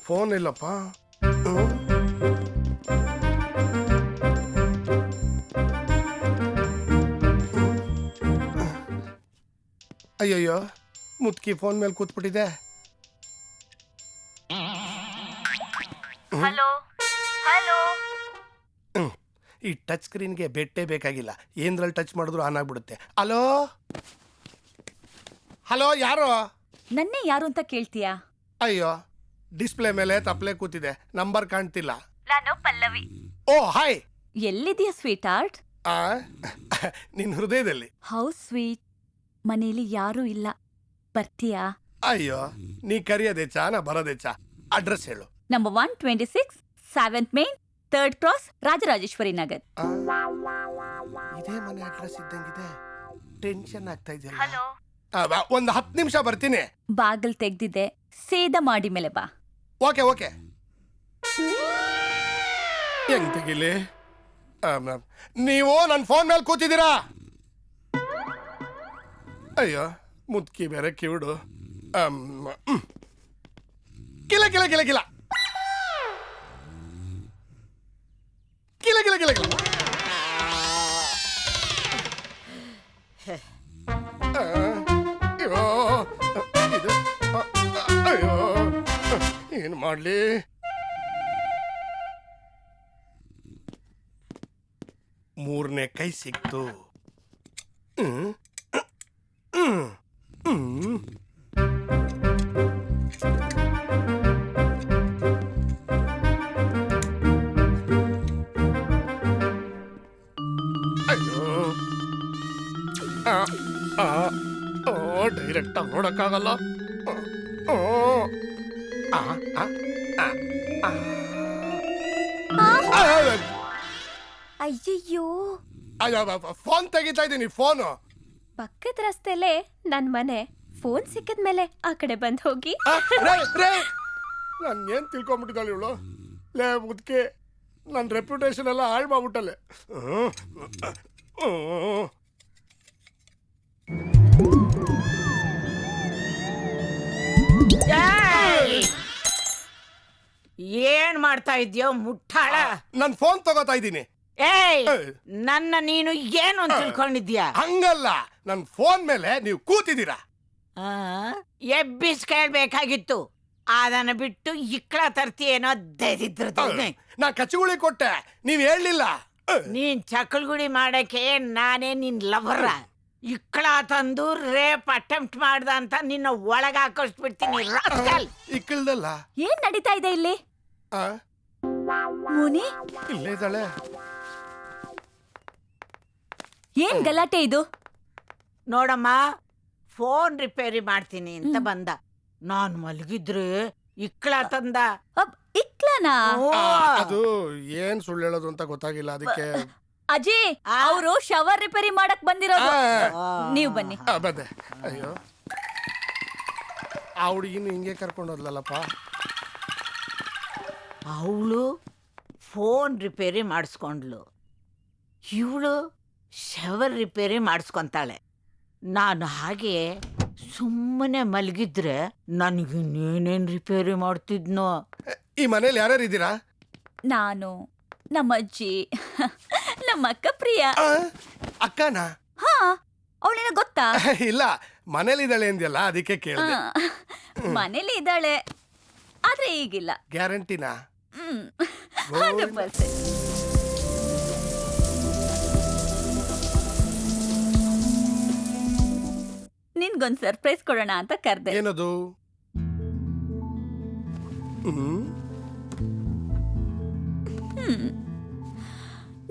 Phone ಇಲ್ಲಪ್ಪ. ಅಯ್ಯಯ್ಯೋ, ಮುತ್ಕಿ ಫೋನ್ ಮೇಲೆ ಕೂತ್ಬಿಟ್ಟಿದೆ. Hello hello. ಈ ಟಚ್ ಸ್ಕ್ರೀನ್ಗೆ ಬೆಟ್ಟೇ ಬೇಕಾಗಿಲ್ಲ, ಏನ್ರಲ್ಲಿ ಟಚ್ ಮಾಡಿದ್ರು ಆನ್ ಆಗ್ಬಿಡುತ್ತೆ. ಹಲೋ ಹಲೋ, ಯಾರು? ನನ್ನೇ ಯಾರು ಅಂತ ಕೇಳ್ತೀಯಾ? ಅಯ್ಯೋ, ಡಿಸ್ಪ್ಲೇ ಮೇಲೆ ತಪ್ಪಲೆ ಕೂತಿದೆ, ನಂಬರ್ ಕಾಣ್ತಿಲ್ಲ. ನಾನು ಪಲ್ಲವಿ. Oh hi. ಎಲ್ಲಿದೆಯಾ ಸ್ವೀಟ್ ಆರ್ಟ್? ನಿನ್ ಹೃದಯದಲ್ಲಿ. How sweet. ಮನೇಲಿ ಯಾರೂ ಇಲ್ಲ, ಬರ್ತೀಯಾ? ಅಯ್ಯೋ, ನೀ ಕರಿಯೋದೆಚ್ಚಾ ನಾ ಬರೋದೆಚ್ಚಾ? ಅಡ್ರೆಸ್ ಹೇಳು. Number 126 7th main 3rd cross, Rajarajeshwari Nagar. ಇದೇ ಮನೆ ಅಡ್ರೆಸ್ ಇದ್ದಂಗಿದೆ. ಟೆನ್ಷನ್ ಆಗ್ತಾ ಇದೆಯಲ್ಲ. ಹಲೋ. ಒಂದು 10 ನಿಮಿಷ ಬರ್ತೀನಿ. ಬಾಗಿಲ್ ತೆಗ್ದಿದೆ, ಸೇದ ಮಾಡಿ ಮೇಲೆ ಬಾ. Okay okay. ಹೆಂಗ್ ತೆಗಿಲಿ? ನೀವು ನನ್ನ ಫೋನ್ ಮೇಲೆ ಕೂತಿದ್ದೀರಾ? ಅಯ್ಯೋ, ಮುದ್ಕಿ ಬೇರೆ ಕಿವಿಡು. ಕಿಲ ಕಿಲ ಕಿಲ ಕಿಲ ಕಿಲ ಕಿಲ ಕಿಲ ಕಿಲ. ಅಯ್ಯೋ, ಏನು ಮಾಡ್ಲಿ? ಮೂರನೇ ಕೈ ಸಿಕ್ತು. ಅಯ್ಯೋ, ಡೈರೆಕ್ಟ್ ಆಗಿ ನೋಡಕ್ಕಾಗಲ್ಲ. ಅಯ್ಯಯ್ಯೋ, ಫೋನ್ ತೆಗಿತಾ ಇದ್ದೀನಿ. ಫೋನು ಪಕ್ಕದ ರಸ್ತೆಲೆ ನನ್ ಮನೆ. ಫೋನ್ ಸಿಕ್ಕಿದ್ಮೇಲೆ ಆ ಕಡೆ ಬಂದ್ ಹೋಗಿ. ನಾನು ಏನ್ ತಿಳ್ಕೊಂಬಿಟ್ಟಿದ್ದಾಳೆ ಇವಳು. ಲೇ ಮುದ್ಕೆ, ನನ್ನ ರೆಪ್ಯುಟೇಷನ್ ಎಲ್ಲ ಹಾಳು ಮಾಡ್ಬಿಟ್ಟಲೆ. ಏನ್ ಮಾಡ್ತಾ ಇದ್ಯೋ ಮುಟ್ಟಾಳ? ನನ್ ಫೋನ್ ತಗೋತಾ ಇದ್ದೀನಿ. ಏಯ್, ನನ್ನ ನೀನು ಏನು ಅಂತ ತಿಳ್ಕೊಂಡಿದ್ಯಾ? ಹಂಗಲ್ಲ, ನನ್ ಫೋನ್ ಮೇಲೆ ನೀವು ಕೂತಿದ್ದೀರಾ. ಎಬ್ಬಿಸ್ ಕೇಳ್ಬೇಕಾಗಿತ್ತು. ಅದನ್ನ ಬಿಟ್ಟು ಇಕ್ಕಳ ತರ್ತೀಯೇನೋ ದರಿದ್ರದ್ದು. ನಾ ಕಚ್ಚುಗುಳಿ ಕೊಟ್ಟೆ, ನೀವ್ ಹೇಳಲಿಲ್ಲ. ನೀನ್ ಚಕ್ಕಲ್ಗುಡಿ ಮಾಡಕ್ಕೆ ನಾನೇ ನಿನ್ ಲವರ. ಇಕ್ಕಳ ತಂದು ರೇಪ್ ಅಟೆಂಪ್ಟ್ ಮಾಡ್ದ ಅಂತ ನಿನ್ನ ಒಳಗ ಹಾಕಿಸ್ಬಿಡ್ತೀನಿ. ಇಕ್ಕಳ್ದಲ್ಲ. ಏನ್ ನಡೀತಾ ಇದೆ ಇಲ್ಲಿ? ಮುನಿ, ಇಲ್ಲೇ ಇದ್ದಾಳೆ. ಏನ್ ಗಲಾಟೆ ಇದು? ನೋಡಮ್ಮ, ಫೋನ್ ರಿಪೇರಿ ಮಾಡ್ತೀನಿ ಅಂತ ಬಂದ. ನಾನ್ ಮಲಗಿದ್ರೆ ಇಕ್ಕಳ ತಂದ. ಇಕ್ಲನಾ? ಅದು ಏನ್ ಸುಳ್ಳು ಹೇಳೋದು ಅಂತ ಗೊತ್ತಾಗಿಲ್ಲ, ಅದಕ್ಕೆ. ಅಜಿ, ಅವರು ಶವರ್ ರಿಪೇರಿ ಮಾಡಕ್ ಬಂದಿರೋದು. ನೀವು ಬನ್ನಿ. ಬಂದೆ. ಅಯ್ಯೋ, ಆ ಹುಡುಗಿನ ಹಿಂಗೆ ಕರ್ಕೊಂಡೋದ್ಲಲ್ಲಪ್ಪ. ಅವಳು ಫೋನ್ ರಿಪೇರಿ ಮಾಡಿಸ್ಕೊಂಡ್ಲು, ಇವಳು ಶವರ್ ರಿಪೇರಿ ಮಾಡಿಸ್ಕೊಂತಾಳೆ. ನಾನು ಹಾಗೆ ಸುಮ್ಮನೆ ಮಲಗಿದ್ರೆ ನನಗಿನ್ನೇನೇನು ರಿಪೇರಿ ಮಾಡ್ತಿದ್ನೋ. ಈ ಮನೇಲಿ ಯಾರ್ಯಾರು ಇದ್ದೀರಾ? ನಾನು, ನಮ್ಮ ಅಜ್ಜಿ, ನಮ್ಮ ಅಕ್ಕ ಪ್ರಿಯಾ. ಅಕ್ಕನಾ? ಹಾ, ಅವಳೇನ ಗೊತ್ತಾ? ಇಲ್ಲ, ಮನೇಲಿ ಇದ್ದಾಳೆ ಅಂದ್ಯಲ್ಲ, ಅದಕ್ಕೆ ಕೇಳಿದೆ. ಮನೇಲಿ ಇದ್ದಾಳೆ, ಆದ್ರೆ ಈಗಿಲ್ಲ. ಗ್ಯಾರಂಟಿನಾ? 100%. ನಿನ್ಗೊಂದು ಸರ್ಪ್ರೈಸ್ ಕೊಡೋಣ ಅಂತ ಕರ್ದೆ. ಏನದು?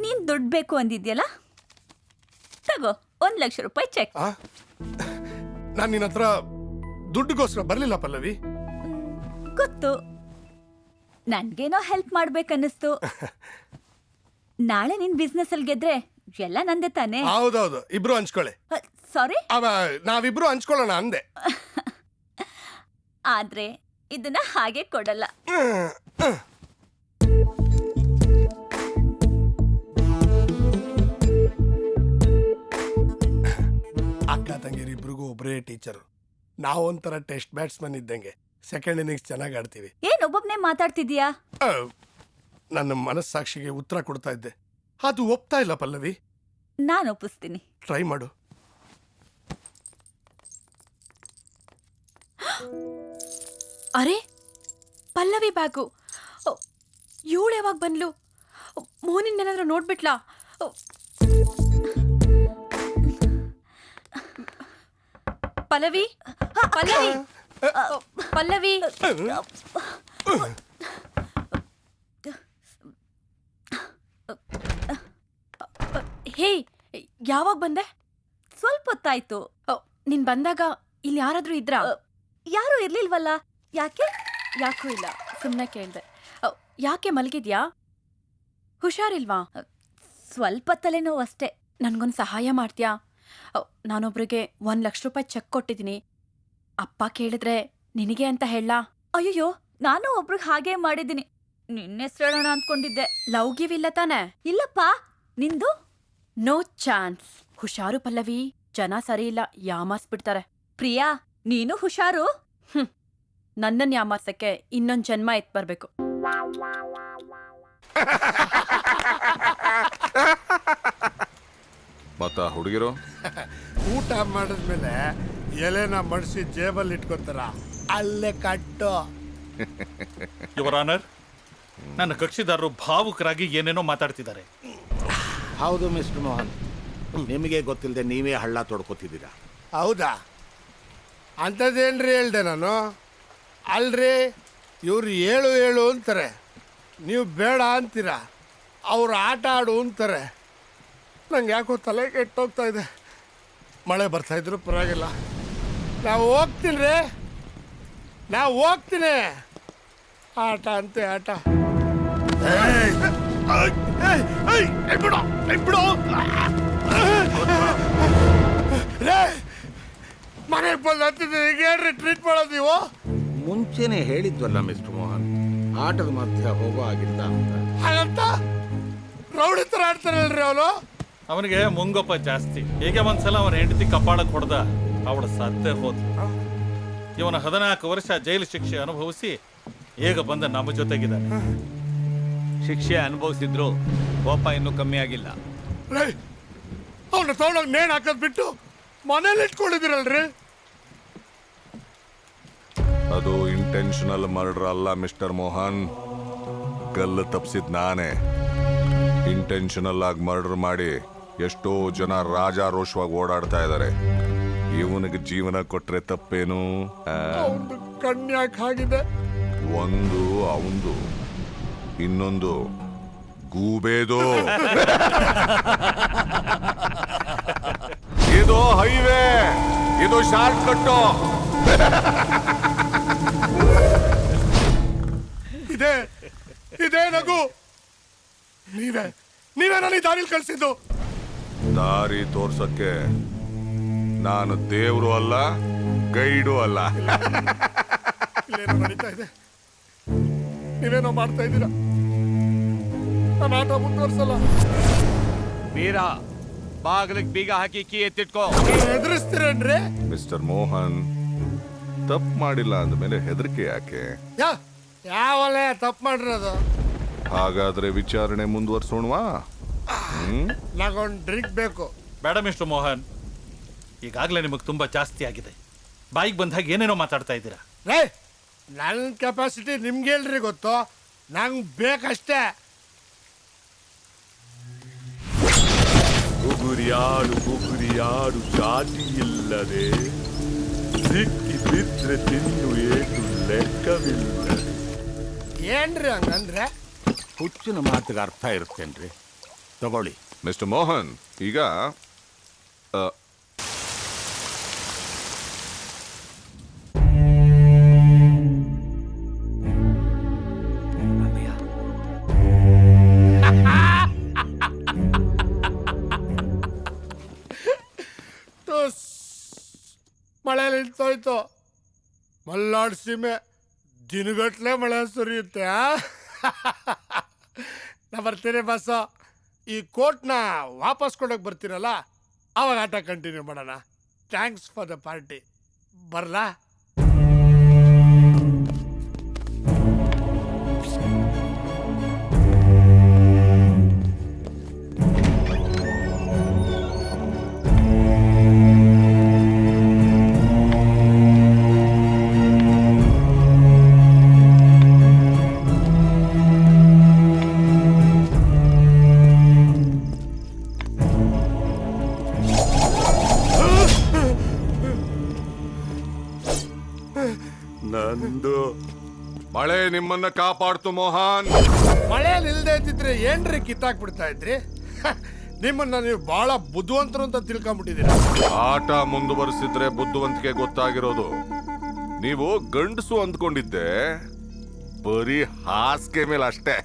ನೀನ್ ದುಡ್ಡು ಬೇಕು ಅಂದಿದ್ಯಲ್ಲ, ತಗೋ 1 ಲಕ್ಷ ರೂಪಾಯಿ ಚೆಕ್. ನಾನು ನಿನ್ನ ಹತ್ರ ದುಡ್ಡುಗೋಸ್ಕರ ಬರ್ಲಿಲ್ಲ ಪಲ್ಲವಿ. ಗೊತ್ತು, ನನ್ಗೇನೋ ಹೆಲ್ಪ್ ಮಾಡ್ಬೇಕನ್ನಿಸ್ತು. ನಾಳೆ ನಿನ್ ಬಿಸ್ನೆಸ್ ಅಲ್ಲಿ ಗೆದ್ರೆ ಎಲ್ಲ ನಂದೆ ತಾನೆ? ಹೌದೌದು, ಇಬ್ರು ಹಂಚ್ಕೊಳ್ಳಿ. ಸಾರಿ, ನಾವಿಬ್ರು ಹಂಚ್ಕೊಳ್ಳೋಣ ಅಂದೆ. ಆದ್ರೆ ಇದನ್ನ ಹಾಗೆ ಕೊಡಲ್ಲ. ಅಕ್ಕ ತಂಗಿರಿಬ್ರಿಗೂ ಒಬ್ಬರೇ ಟೀಚರು. ನಾವೊಂಥರ ಟೆಸ್ಟ್ ಬ್ಯಾಟ್ಸ್ಮನ್ ಇದ್ದಂಗೆ. ಸೆಕೆಂಡ್ ಇನ್ನಿಂಗ್ಸ್ ಚೆನ್ನಾಗಿ ಆಡ್ತೀವಿ. ಏನ್ ಒಬ್ಬೊಬ್ನೇ ಮಾತಾಡ್ತಿದ್ಯಾ? ನನ್ನ ಮನಸ್ಸಾಕ್ಷಿಗೆ ಉತ್ತರ ಕೊಡ್ತಾ ಇದ್ದೆ, ಅದು ಒಪ್ತಾ ಇಲ್ಲ ಪಲ್ಲವಿ. ನಾನು ಒಪ್ಪಿಸ್ತೀನಿ. ಟ್ರೈ ಮಾಡು. ಅರೆ ಪಲ್ಲವಿ ಬ್ಯಾಗು. ಇವಳು ಯಾವಾಗ ಬಂದ್ಲು? ಮೋನಿನ್ ಏನಾದ್ರೂ ನೋಡ್ಬಿಟ್ಲಾ? ಪಲ್ಲವಿ ಪಲ್ಲವಿ ಪಲ್ಲವಿ ಹೇ, ಯಾವಾಗ ಬಂದೆ? ಸ್ವಲ್ಪ ಹೊತ್ತಾಯ್ತು. ನೀನ್ ಬಂದಾಗ ಇಲ್ಲಿ ಯಾರಾದ್ರೂ ಇದ್ರಾ? ಯಾರು ಇರ್ಲಿಲ್ವಲ್ಲ. ಯಾಕೆ? ಯಾಕೂ ಇಲ್ಲ, ಸುಮ್ಮನೆ ಕೇಳ್ದೆ. ಯಾಕೆ ಮಲಗಿದ್ಯಾ? ಹುಷಾರಿಲ್ವಾ? ಸ್ವಲ್ಪ ತಲೆನೋವು ಅಷ್ಟೇ. ನನ್ಗೊಂದು ಸಹಾಯ ಮಾಡ್ತೀಯಾ? ನಾನೊಬ್ರಿಗೆ 1 ಲಕ್ಷ ರೂಪಾಯಿ ಚೆಕ್ ಕೊಟ್ಟಿದ್ದೀನಿ. ಅಪ್ಪ ಕೇಳಿದ್ರೆ ನಿನಗೆ ಅಂತ ಹೇಳಲಾ? ಅಯ್ಯೋ, ನಾನು ಒಬ್ರಿಗೆ ಹಾಗೇ ಮಾಡಿದ್ದೀನಿ. ನಿನ್ನೆಸ್ರು ಹೇಳೋಣ ಅಂದ್ಕೊಂಡಿದ್ದೆ. ಲವ್ ಗಿವ್ ಇಲ್ಲ ತಾನೆ? ಇಲ್ಲಪ್ಪ. ನಿಂದು? No chance. ಹುಷಾರು ಪಲ್ಲವಿ, ಜನ ಸರಿ ಇಲ್ಲ, ಯಾಮಾರ್ಸ್ಬಿಡ್ತಾರೆ. ಪ್ರಿಯಾ, ನೀನು ಹುಷಾರು. ನನ್ನನ್ ಯಾಮಾರ್ಸಕ್ಕೆ ಇನ್ನೊಂದ್ ಜನ್ಮ ಎತ್ ಬರ್ಬೇಕು. ಮತ್ತ ಹುಡುಗಿರು ಊಟ ಮಾಡಿದ್ಮೇಲೆ ಎಲೆನ ಮಡಿಸಿ ಜೇಬಲ್ಲಿ ಇಟ್ಕೊತಾರ, ಅಲ್ಲೇ ಕಟ್ಟು. ಯುವರ್ ಆನರ್, ನನ್ನ ಕಕ್ಷಿದಾರರು ಭಾವುಕರಾಗಿ ಏನೇನೋ ಮಾತಾಡ್ತಿದ್ದಾರೆ. ಹೌದು ಮಿಸ್ಟರ್ ಮೋಹನ್, ನಿಮಗೆ ಗೊತ್ತಿಲ್ಲದೆ ನೀವೇ ಹಳ್ಳ ತೊಡ್ಕೊತಿದ್ದೀರಾ. ಹೌದಾ? ಅಂಥದ್ದೇನ್ರಿ ಹೇಳ್ದೆ ನಾನು? ಅಲ್ರಿ, ಇವ್ರು ಹೇಳು ಹೇಳು ಅಂತಾರೆ, ನೀವು ಬೇಡ ಅಂತೀರ. ಅವ್ರು ಆಟ ಆಡು ಅಂತಾರೆ. ನಂಗೆ ಯಾಕೋ ತಲೆ ಕೆಟ್ಟೋಗ್ತಾ ಇದೆ. ಮಳೆ ಬರ್ತಾಯಿದ್ರು ಪರವಾಗಿಲ್ಲ. ನಾವು ಹೋಗ್ತೀನಿ ರೀ, ನಾವು ಹೋಗ್ತೀನಿ. ಆಟ ಅಂತೆ ಆಟ. ಮನೆಗೆ ಬಂದು ಹತ್ತಿದ್ರೆ ಈಗ ಏನ್ರಿ ಟ್ರೀಟ್ ಮಾಡೋದು ನೀವು? ಮುಂಚೆನೆ ಹೇಳಿದ್ವಲ್ಲ ಮಿಸ್ಟರ್ ಮೋಹನ್, ಆಟದ ಮಧ್ಯ ಹೋಗೋ ಆಗಿಲ್ಲ ಅಂತ. ಹಾಗಂತ ರೌಡಿ ಥರ ಆಡ್ತಾರಲ್ರಿ ಅವನು. ಅವನಿಗೆ ಮುಂಗೊಪ್ಪ ಜಾಸ್ತಿ. ಹೇಗೆ ಒಂದ್ಸಲ ಅವನ ಹೆಂಡತಿ ಕಪಾಳಕ್ಕೆ ಹೊಡೆದ, ಅವಳ ಸತ್ತೇ ಹೋದ್ಲು. ಇವನ 14 ವರ್ಷ ಜೈಲು ಶಿಕ್ಷೆ ಅನುಭವಿಸಿ ಈಗ ಬಂದ ನಮ್ಮ ಜೊತೆಗಿದ್ದಾನೆ. ಶಿಕ್ಷೆ ಅನುಭವಿಸಿದ್ರು ಕೋಪ ಇನ್ನೂ ಕಮ್ಮಿ ಆಗಿಲ್ಲ. ಅವನ ತಗೊಂಡೋಗಿ ನೇಣು ಹಾಕೋದ್ ಬಿಟ್ಟು ಮನೇಲಿ ಇಟ್ಕೊಂಡಿದ್ದೀರಲ್ರಿ. ಅದು ಇಂಟೆನ್ಷನಲ್ ಮರ್ಡರ್ ಅಲ್ಲ ಮಿಸ್ಟರ್ ಮೋಹನ್. ಗಲ್ಲು ತಪ್ಪಿಸಿದ್ ನಾನೇ. ಇಂಟೆನ್ಷನಲ್ ಆಗಿ ಮರ್ಡರ್ ಮಾಡಿ ಎಷ್ಟೋ ಜನ ರಾಜಾರೋಷವಾಗಿ ಓಡಾಡ್ತಾ ಇದ್ದಾರೆ. ಇವನಿಗೆ ಜೀವನ ಕೊಟ್ರೆ ತಪ್ಪೇನು? ಕನ್ಯಾಕ್ ಆಗಿದೆ. ಒಂದು ಅವಂದು, ಇನ್ನೊಂದು ಗೂಬೇದು. ಇದು ಹೈವೇ, ಇದು ಶಾರ್ಟ್ ಕಟ್ಟು. ಇದೇ ನಗು. ನೀವೇ ನನಗೆ ದಾರಿಲಿ ಕಳಿಸಿದ್ದು. ದಾರಿ ತೋರ್ಸಕ್ಕೆ ನಾನು ದೇವ್ರು ಅಲ್ಲ, ಗೈಡು ಅಲ್ಲ. ಇಲ್ಲೇನೋ ನಡೀತಾ ಇದೆ, ನೀವೇನೋ ಮಾಡ್ತಾ ಇದ್ದೀರಾ. ನಾನು ಆಟ ಮುಂದುವರ್ಸಲ್ಲ. ವೀರ, ಬಾಗಿಲಿಗೆ ಬೀಗ ಹಾಕಿ ಕೀ ಎತ್ತಿಟ್ಕೋ. ಹೆದರಿಸ್ತೀರೇನ್ರಿ? ಮಿಸ್ಟರ್ ಮೋಹನ್, ತಪ್ಪು ಮಾಡಿಲ್ಲ ಅಂದಮೇಲೆ ಹೆದರಿಕೆ ಯಾಕೆ? ಯಾವಲ್ಲ ತಪ್ಪು ಮಾಡಿರೋದು? ಹಾಗಾದ್ರೆ ವಿಚಾರಣೆ ಮುಂದುವರ್ಸೋಣವಾ? ನಾಗೊಂದು ಡ್ರಿಂಕ್ ಬೇಕು. ಬೇಡ ಮಿಸ್ಟರ್ ಮೋಹನ್, ಈಗಾಗಲೇ ನಿಮಗೆ ತುಂಬಾ ಜಾಸ್ತಿ ಆಗಿದೆ. ಬಾಯಿಗೆ ಬಂದಾಗ ಏನೇನೋ ಮಾತಾಡ್ತಾ ಇದ್ದೀರಾ. ರೇ, ನನ್ನ ಕೆಪಾಸಿಟಿ ನಿಮ್ಗೆ ಹೇಳ್ರಿ ಗೊತ್ತು. ನಂಗೆ ಬೇಕಷ್ಟೇ. ಗುಗುರಿಯಾಡು ಶಾಟಿ ಇಲ್ಲದೆ ಸಿಕ್ಕಿ ಬಿದ್ರೆ ತಿನ್ನು ಏಟು ಲೆಕ್ಕವಿಲ್ಲ. ಏನ್ರಿ ಹಂಗಂದ್ರೆ? ಹುಚ್ಚಿನ ಮಾತಿಗೆ ಅರ್ಥ ಇರುತ್ತೇನ್ರಿ? ತಗೊಳ್ಳಿ. ಮಿಸ್ಟರ್ ಮೋಹನ್, ಈಗ ಮಳೆ ನಿಂತೋಯ್ತು. ಮಲ್ನಾಡ್ ಸೀಮೆ ದಿನಗಟ್ಲೆ ಮಳೆ ಸುರಿಯುತ್ತೆ. ನಾ ಬರ್ತೀನಿ ಬಸ್ಸ. ಈ ಕೋಟ್ನ ವಾಪಸ್ ಕೊಡೋಕೆ ಬರ್ತೀರಲ್ಲ, ಅವಾಗ ಆಟ ಕಂಟಿನ್ಯೂ ಮಾಡೋಣ. Thanks for the party. ಬರಲಾ? ನಂದು. ಮಳೆ ನಿಮ್ಮನ್ನ ಕಾಪಾಡ್ತು ಮೋಹನ್. ಮಳೆ ನಿಲ್ದೇ ಇದ್ದಿದ್ರೆ ಏನ್ರಿ ಕಿತ್ತಾಕ್ಬಿಡ್ತಾ ಇದ್ರಿ? ನಿಮ್ಮನ್ನ ನೀವು ಬಹಳ ಬುದ್ಧಿವಂತರು ಅಂತ ತಿಳ್ಕೊಂಬಿಟ್ಟಿದ್ದೀರಾ. ಆಟ ಮುಂದುವರಿಸಿದ್ರೆ ಬುದ್ಧಿವಂತಿಕೆ ಗೊತ್ತಾಗಿರೋದು. ನೀವು ಗಂಡಸು ಅಂದ್ಕೊಂಡಿದ್ದೆ, ಬರೀ ಹಾಸಿಗೆ ಮೇಲೆ ಅಷ್ಟೇ.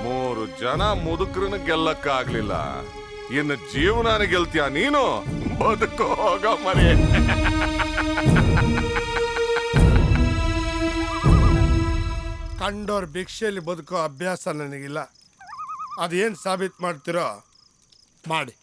ಮೂರು ಜನ ಮುದುಕರನ್ನ ಗೆಲ್ಲಕ್ಕಾಗ್ಲಿಲ್ಲ, ಇನ್ನು ಜೀವನಾನ ಗೆಲ್ತೀಯ ನೀನು? ಬದುಕು ಹೋಗ ಮರಿ. ಕಂಡೋರ್ ಭಿಕ್ಷೆಯಲ್ಲಿ ಬದುಕೋ ಅಭ್ಯಾಸ ನನಗಿಲ್ಲ. ಅದೇನು ಸಾಬೀತು ಮಾಡ್ತಿರೋ ಮಾಡಿ.